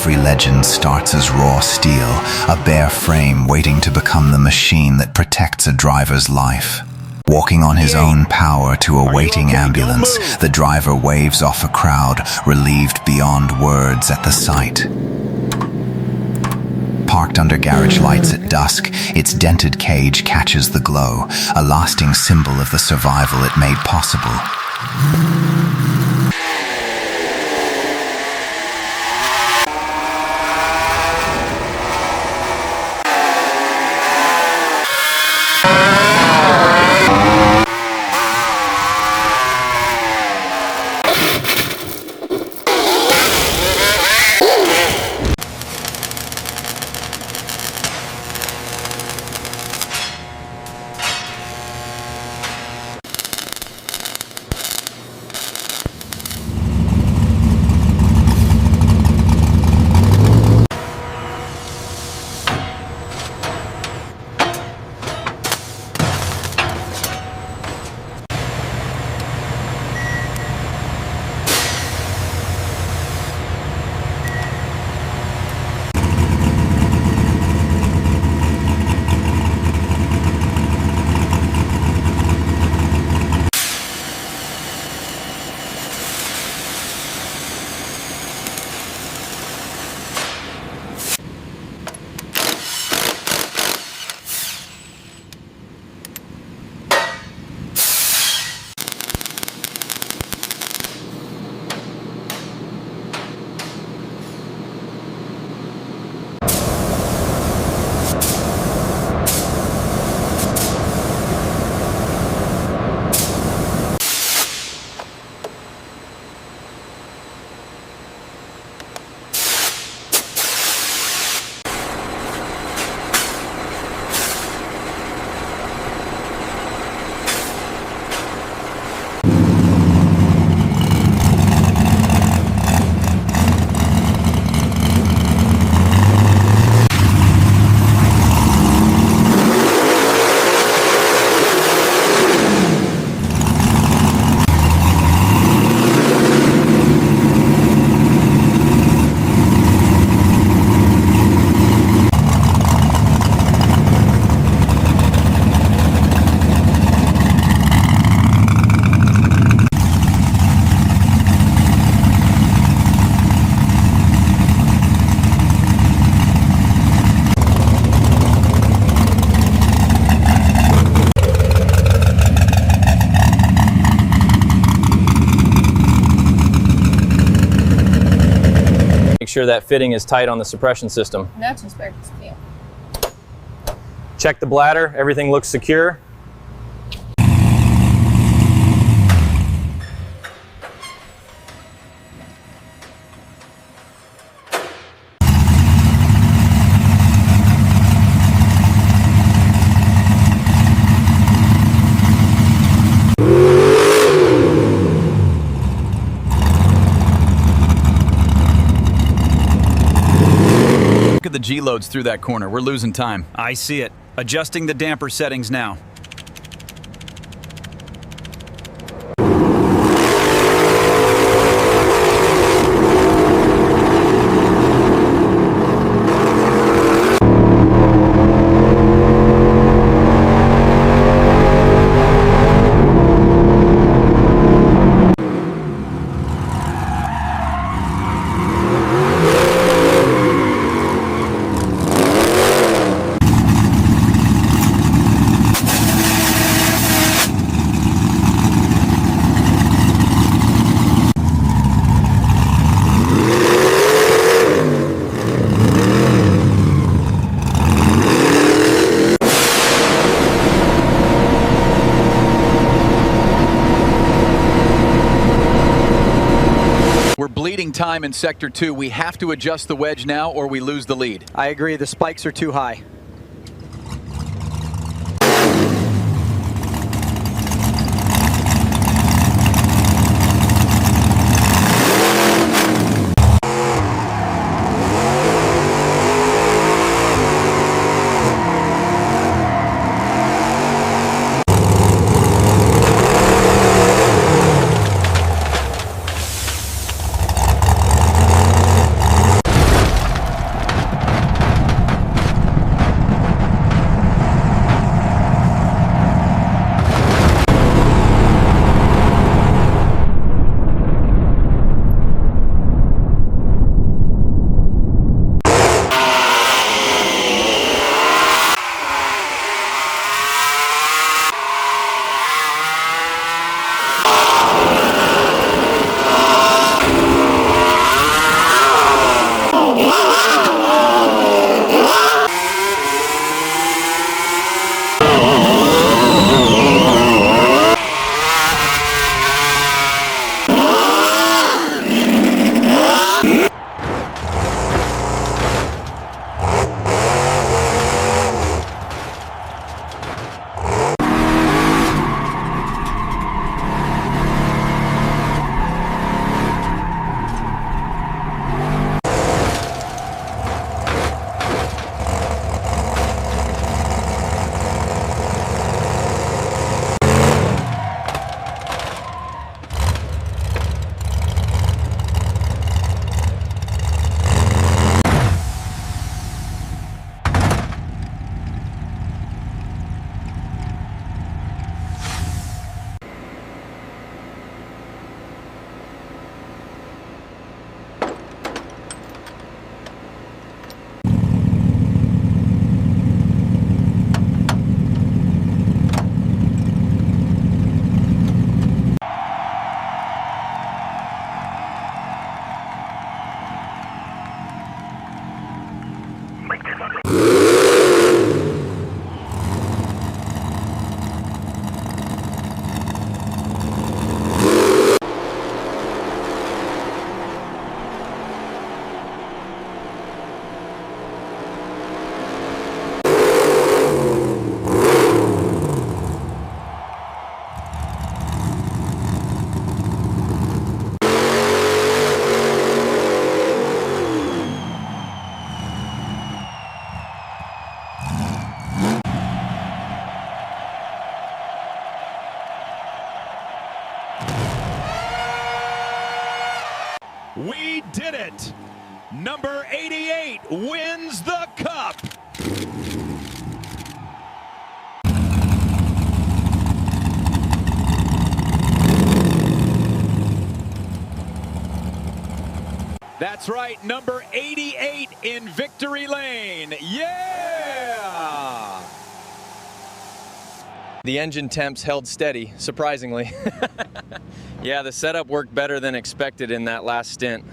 Every legend starts as raw steel, a bare frame waiting to become the machine that protects a driver's life. Walking on his own power to a waiting ambulance, the driver waves off a crowd, relieved beyond words at the sight. Parked under garage lights at dusk, its dented cage catches the glow, a lasting symbol of the survival it made possible. Make sure that fitting is tight on the suppression system. That's inspected. Yeah. Check the bladder, everything looks secure. Look at the G-loads through that corner. We're losing time. I see it. Adjusting the damper settings now. We're bleeding time in Sector 2. We have to adjust the wedge now or we lose the lead. I agree, the spikes are too high. We did it! Number 88 wins the Cup! That's right, number 88 in victory lane. Yeah! The engine temps held steady, surprisingly. Yeah, the setup worked better than expected in that last stint.